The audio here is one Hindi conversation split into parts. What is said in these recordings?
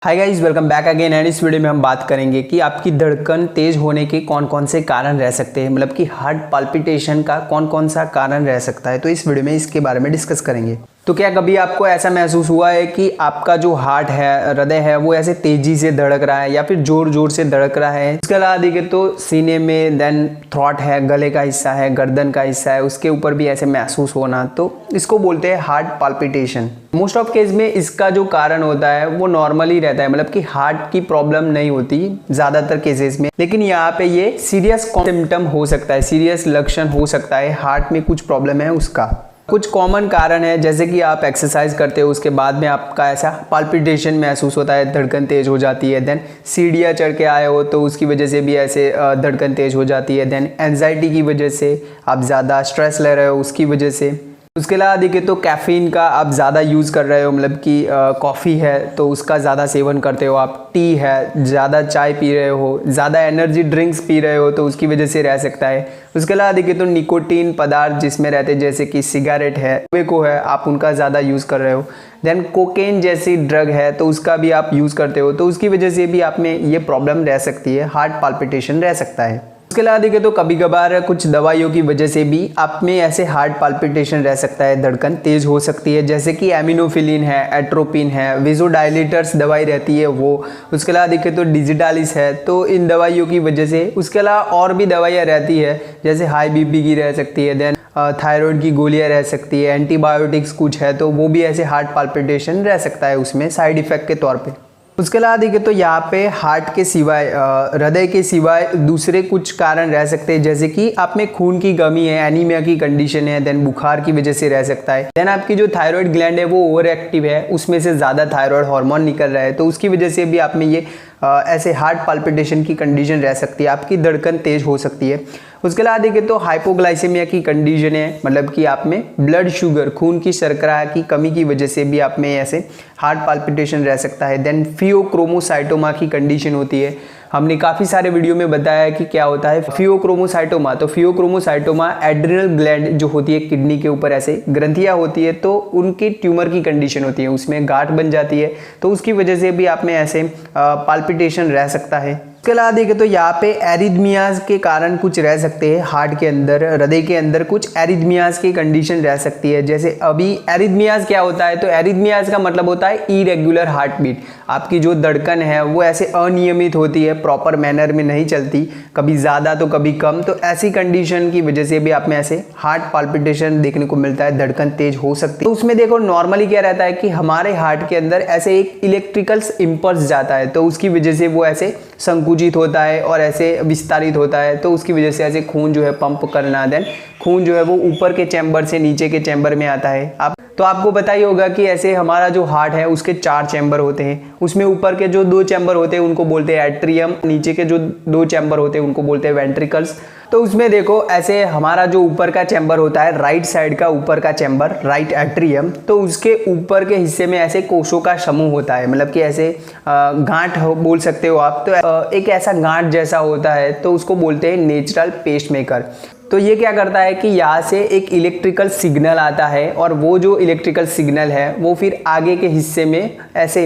Hi guys, welcome back again. And इस वीडियो में हम बात करेंगे कि आपकी धड़कन तेज होने के कौन कौन से कारण रह सकते हैं, मतलब कि हार्ट पाल्पिटेशन का कौन कौन सा कारण रह सकता है। तो इस वीडियो में इसके बारे में डिस्कस करेंगे। तो क्या कभी आपको ऐसा महसूस हुआ है कि आपका जो हार्ट है, हृदय है, वो ऐसे तेजी से धड़क रहा है या फिर जोर जोर से धड़क रहा है? इसके अलावा देखिए तो सीने में, देन थ्रॉट है, गले का हिस्सा है, गर्दन का हिस्सा है, उसके ऊपर भी ऐसे महसूस होना, तो इसको बोलते हैं heart palpitation. Most of case में इसका जो कारण होता है वो नॉर्मली रहता है, मतलब कि हार्ट की प्रॉब्लम नहीं होती ज्यादातर केसेस में, लेकिन यहाँ पे ये सीरियस सिम्टम हो सकता है, सीरियस लक्षण हो सकता है, हार्ट में कुछ प्रॉब्लम है उसका। कुछ कॉमन कारण है, जैसे कि आप एक्सरसाइज करते हो, उसके बाद में आपका ऐसा पाल्पिटेशन महसूस होता है, धड़कन तेज हो जाती है। देन सीढ़ियाँ चढ़ के आए हो तो उसकी वजह से भी ऐसे धड़कन तेज हो जाती है। देन एंजाइटी की वजह से, आप ज़्यादा स्ट्रेस ले रहे हो उसकी वजह से। उसके अलावा देखिए तो कैफ़ीन का आप ज़्यादा यूज़ कर रहे हो, मतलब कि कॉफ़ी है तो उसका ज़्यादा सेवन करते हो आप, टी है, ज़्यादा चाय पी रहे हो, ज़्यादा एनर्जी ड्रिंक्स पी रहे हो तो उसकी वजह से रह सकता है। उसके अलावा देखिए तो निकोटीन पदार्थ जिसमें रहते हैं, जैसे कि सिगरेट है, टोबैको है, आप उनका ज़्यादा यूज़ कर रहे हो। देन कोकेन जैसी ड्रग है तो उसका भी आप यूज़ करते हो, तो उसकी वजह से भी आप में ये प्रॉब्लम रह सकती है, हार्ट पाल्पिटेशन रह सकता है। उसके अलावा देखिए तो कभी कभार कुछ दवाइयों की वजह से भी आप में ऐसे हार्ट पाल्पिटेशन रह सकता है, धड़कन तेज हो सकती है, जैसे कि एमिनोफिलिन है, एट्रोपिन है, वेजोडाइलेटर्स दवाई रहती है वो। उसके अलावा देखिए तो डिजिटालिस है, तो इन दवाइयों की वजह से। उसके अलावा और भी दवाइयाँ रहती है, जैसे हाई बीपी की रह सकती है, देन थायराइड की गोलियाँ रह सकती है, एंटीबायोटिक्स कुछ है, तो वो भी ऐसे हार्ट पाल्पिटेशन रह सकता है उसमें साइड इफेक्ट के तौर पे। उसके अलावा देखिए तो यहाँ पे हार्ट के सिवाय, हृदय के सिवाय दूसरे कुछ कारण रह सकते हैं, जैसे कि आप में खून की कमी है, एनीमिया की कंडीशन है, देन बुखार की वजह से रह सकता है। देन आपकी जो थायराइड ग्लैंड है वो ओवर एक्टिव है, उसमें से ज़्यादा थायराइड हार्मोन निकल रहा है, तो उसकी वजह से भी आप में ये ऐसे हार्ट पाल्पिटेशन की कंडीशन रह सकती है, आपकी धड़कन तेज हो सकती है। उसके अलावा देखिए तो हाइपोग्लाइसेमिया की कंडीशन है, मतलब कि आप में ब्लड शुगर, खून की शर्करा की कमी की वजह से भी आप में ऐसे हार्ट पाल्पिटेशन रह सकता है। देन फियोक्रोमोसाइटोमा की कंडीशन होती है, हमने काफ़ी सारे वीडियो में बताया है कि क्या होता है फियोक्रोमोसाइटोमा। तो फियोक्रोमोसाइटोमा एड्रिनल ग्लैंड जो होती है, किडनी के ऊपर ऐसे ग्रंथियाँ होती है, तो उनकी ट्यूमर की कंडीशन होती है, उसमें गांठ बन जाती है, तो उसकी वजह से भी आप में ऐसे पाल्पिटेशन रह सकता है। उसके अलावा देखें तो यहाँ पे एरिथमियाज के कारण कुछ रह सकते हैं, हार्ट के अंदर, हृदय के अंदर कुछ एरिथमियाज की कंडीशन रह सकती है। जैसे अभी एरिथमियाज क्या होता है, तो एरिथमियाज का मतलब होता है इरेगुलर हार्ट बीट, आपकी जो धड़कन है वो ऐसे अनियमित होती है, प्रॉपर मैनर में नहीं चलती, कभी ज़्यादा तो कभी कम, तो ऐसी कंडीशन की वजह से भी आप में ऐसे हार्ट पाल्पिटेशन देखने को मिलता है, धड़कन तेज हो सकती है। तो उसमें देखो नॉर्मली क्या रहता है कि हमारे हार्ट के अंदर ऐसे एक इलेक्ट्रिकल इम्पल्स जाता है, तो उसकी वजह से वो ऐसे संकुचित होता है और ऐसे विस्तारित होता है, तो उसकी वजह से ऐसे खून जो है पंप करना, देन खून जो है वो ऊपर के चैम्बर से नीचे के चैम्बर में आता है। तो आपको पता ही होगा कि ऐसे हमारा जो हार्ट है उसके 4 चैम्बर होते हैं, उसमें ऊपर के जो 2 चैम्बर होते हैं उनको बोलते हैं एट्रियम, नीचे के जो 2 चैम्बर होते हैं उनको बोलते हैं वेंट्रिकल्स। तो उसमें देखो ऐसे हमारा जो ऊपर का चैम्बर होता है, राइट साइड का ऊपर का चैम्बर, राइट एट्रियम, तो उसके ऊपर के हिस्से में ऐसे कोशों का समूह होता है, मतलब कि ऐसे गांठ बोल सकते हो आप। तो एक ऐसा गांठ जैसा होता है, तो उसको बोलते हैं नेचुरल पेसमेकर। तो ये क्या करता है कि यहाँ से एक इलेक्ट्रिकल सिग्नल आता है, और वो जो इलेक्ट्रिकल सिग्नल है वो फिर आगे के हिस्से में ऐसे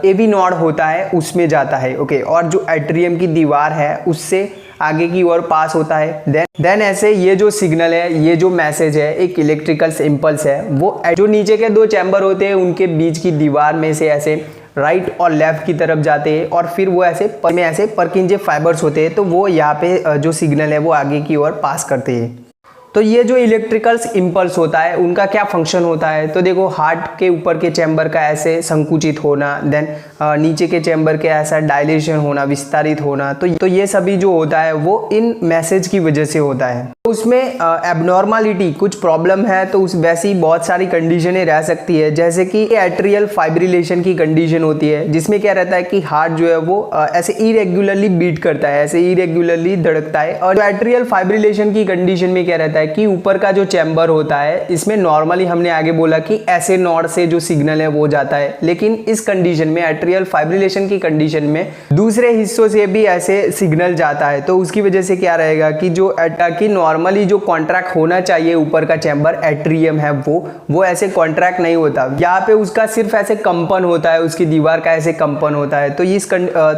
एवी नोड होता है उसमें जाता है, ओके, और जो एट्रियम की दीवार है उससे आगे की ओर पास होता है। देन ऐसे ये जो सिग्नल है, ये जो मैसेज है, एक इलेक्ट्रिकल इम्पल्स है, वो जो नीचे के 2 चैम्बर होते हैं उनके बीच की दीवार में से ऐसे राइट और लेफ्ट की तरफ जाते हैं, और फिर वो ऐसे में ऐसे परकिंजे फाइबर्स होते हैं, तो वो यहाँ पे जो सिग्नल है वो आगे की ओर पास करते हैं। तो ये जो इलेक्ट्रिकल इम्पल्स होता है उनका क्या फंक्शन होता है, तो देखो हार्ट के ऊपर के चैम्बर का ऐसे संकुचित होना, देन नीचे के चैम्बर के ऐसा डायलेशन होना, विस्तारित होना, तो ये सभी जो होता है वो इन मैसेज की वजह से होता है। तो उसमें एबनॉर्मलिटी कुछ प्रॉब्लम है, तो उस वैसी बहुत सारी कंडीशनें रह सकती है, जैसे कि एट्रियल फाइब्रिलेशन की कंडीशन होती है, जिसमें क्या रहता है कि हार्ट जो है वो ऐसे इरेगुलरली बीट करता है, ऐसे इरेगुलरली धड़कता है। और एट्रियल फाइब्रिलेशन की कंडीशन में क्या रहता है है कि ऊपर का जो चैम्बर होता है इसमें नॉर्मली हमने आगे बोला कि ऐसे नॉड से जो सिग्नल है वो जाता है, लेकिन इस कंडीशन में एट्रियल फाइब्रिलेशन की कंडीशन में दूसरे हिस्सों से भी ऐसे सिग्नल जाता है। तो उसकी वजह से क्या रहेगा कि नॉर्मली जो कॉन्ट्रैक्ट होना चाहिए ऊपर का चैम्बर एट्रियम है वो ऐसे कॉन्ट्रैक्ट नहीं होता, यहाँ पे उसका सिर्फ ऐसे कंपन होता है, उसकी दीवार का ऐसे कंपन होता है। तो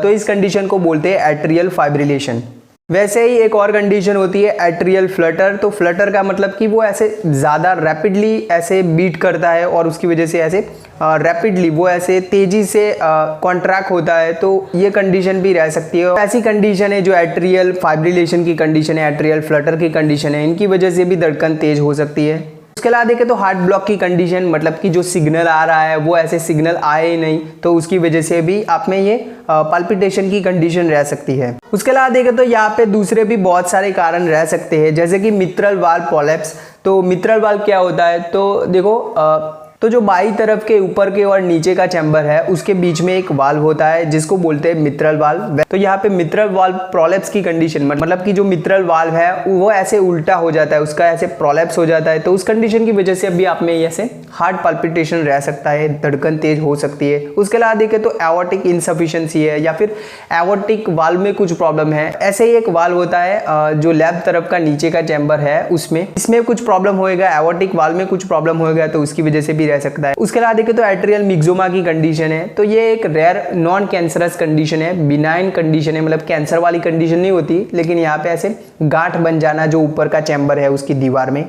इस कंडीशन को बोलते हैं एट्रियल फाइब्रिलेशन। वैसे ही एक और कंडीशन होती है एट्रियल फ्लटर। तो फ्लटर का मतलब कि वो ऐसे ज़्यादा रैपिडली ऐसे बीट करता है और उसकी वजह से ऐसे रैपिडली वो ऐसे तेजी से कॉन्ट्रैक्ट होता है। तो ये कंडीशन भी रह सकती है। ऐसी कंडीशन है जो एट्रियल फाइब्रिलेशन की कंडीशन है, एट्रियल फ्लटर की कंडीशन है, इनकी वजह से भी धड़कन तेज हो सकती है। उसके अलावा देखें तो हार्ट ब्लॉक की कंडीशन, मतलब कि जो सिग्नल आ रहा है वो ऐसे सिग्नल आए ही नहीं, तो उसकी वजह से भी आप में ये पल्पिटेशन की कंडीशन रह सकती है। उसके अलावा देखें तो यहाँ पे दूसरे भी बहुत सारे कारण रह सकते हैं, जैसे कि मित्रल वाल्व प्रोलैप्स। तो मित्रल वाल्व क्या होता है, तो देखो तो जो बाई तरफ के ऊपर के और नीचे का चैम्बर है उसके बीच में एक वाल्व होता है जिसको बोलते हैं मित्रल वाल्व। तो यहाँ पे मित्रल वाल्व प्रोलैप्स की कंडीशन, मतलब कि जो मित्रल वाल्व है वो ऐसे उल्टा हो जाता है, उसका ऐसे प्रोलैप्स हो जाता है। तो उस कंडीशन की वजह से अभी आप में ऐसे हार्ट पल्पिटेशन रह सकता है, धड़कन तेज हो सकती है। उसके अलावा देखें तो एओर्टिक इनसफिशिएंसी है या फिर एओर्टिक वाल्व में कुछ प्रॉब्लम है। ऐसे ही एक वाल्व होता है जो लैब तरफ का नीचे का चैम्बर है इसमें कुछ प्रॉब्लम होएगा, एओर्टिक वाल्व में कुछ प्रॉब्लम होएगा, तो उसकी वजह से भी रह सकता है। उसके अलावा देखें तो एट्रियल मिक्सोमा की कंडीशन है। तो ये एक रेयर नॉन कैंसरस कंडीशन है, बिनाइन कंडीशन है, मतलब कैंसर वाली कंडीशन नहीं होती, लेकिन यहाँ पे ऐसे गांठ बन जाना जो ऊपर का चैम्बर है उसकी दीवार में,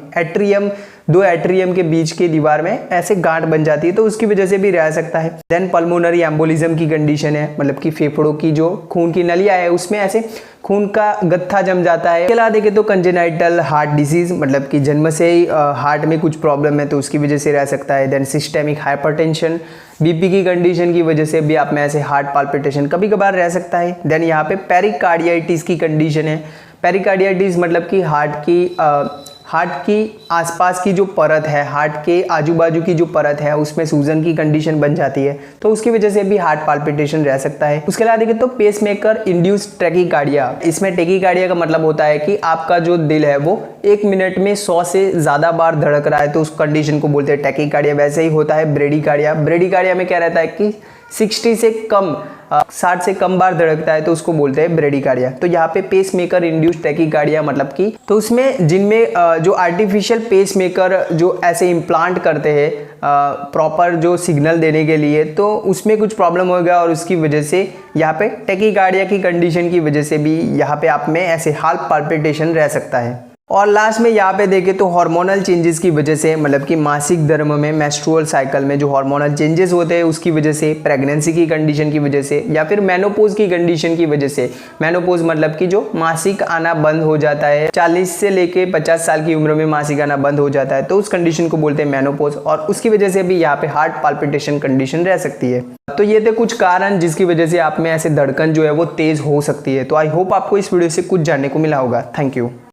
दो एट्रियम के बीच की दीवार में ऐसे गांठ बन जाती है, तो उसकी वजह से भी रह सकता है। देन पल्मोनरी एम्बोलिज्म की कंडीशन है, मतलब कि फेफड़ों की जो खून की नलियां है उसमें ऐसे खून का गत्था जम जाता है। इसके अलावा देखें तो कंजेनाइटल हार्ट डिजीज, मतलब कि जन्म से ही हार्ट में कुछ प्रॉब्लम है तो उसकी वजह से रह सकता है। देन सिस्टेमिक हाइपरटेंशन, बीपी की कंडीशन की वजह से भी आप में ऐसे हार्ट पाल्पिटेशन कभी कभार रह सकता है। देन यहाँ पे पेरिकार्डियाइटिस की कंडीशन है। पेरिकार्डियाइटिस मतलब कि हार्ट की आसपास की जो परत है, हार्ट के आजू बाजू की जो परत है उसमें सूजन की कंडीशन बन जाती है, तो उसकी वजह से भी हार्ट पाल्पिटेशन रह सकता है। उसके अलावा देखें तो पेसमेकर इंड्यूस्ड टैकीकार्डिया। इसमें टैकीकार्डिया का मतलब होता है कि आपका जो दिल है वो 1 मिनट में 100 से ज़्यादा बार धड़क रहा है, तो उस कंडीशन को बोलते हैं टैकीकार्डिया। वैसे ही होता है ब्रेडीकार्डिया। ब्रेडीकार्डिया में क्या रहता है कि 60 से कम 60 से कम बार धड़कता है, तो उसको बोलते हैं ब्रेडीकार्डिया। तो यहाँ पे पेसमेकर इंड्यूस्ड टैकीकार्डिया मतलब कि तो उसमें जिनमें जो आर्टिफिशियल पेसमेकर जो ऐसे इम्प्लांट करते हैं प्रॉपर जो सिग्नल देने के लिए, तो उसमें कुछ प्रॉब्लम होगा और उसकी वजह से यहाँ पे टैकीकार्डिया की कंडीशन की वजह से भी यहाँ पे आप में ऐसे हार्ट पाल्पिटेशन रह सकता है। और लास्ट में यहाँ पे देखें तो हार्मोनल चेंजेस की वजह से, मतलब कि मासिक धर्म में मेंस्ट्रुअल साइकिल में जो हार्मोनल चेंजेस होते हैं उसकी वजह से, प्रेगनेंसी की कंडीशन की वजह से, या फिर मेनोपॉज की कंडीशन की वजह से। मेनोपॉज मतलब कि जो मासिक आना बंद हो जाता है, 40 से लेके 50 साल की उम्र में मासिक आना बंद हो जाता है, तो उस कंडीशन को बोलते हैं मेनोपॉज, और उसकी वजह से भी यहाँ पे हार्ट पाल्पिटेशन कंडीशन रह सकती है। तो ये थे कुछ कारण जिसकी वजह से आप में ऐसे धड़कन जो है वो तेज हो सकती है। तो आई होप आपको इस वीडियो से कुछ जानने को मिला होगा। Thank you.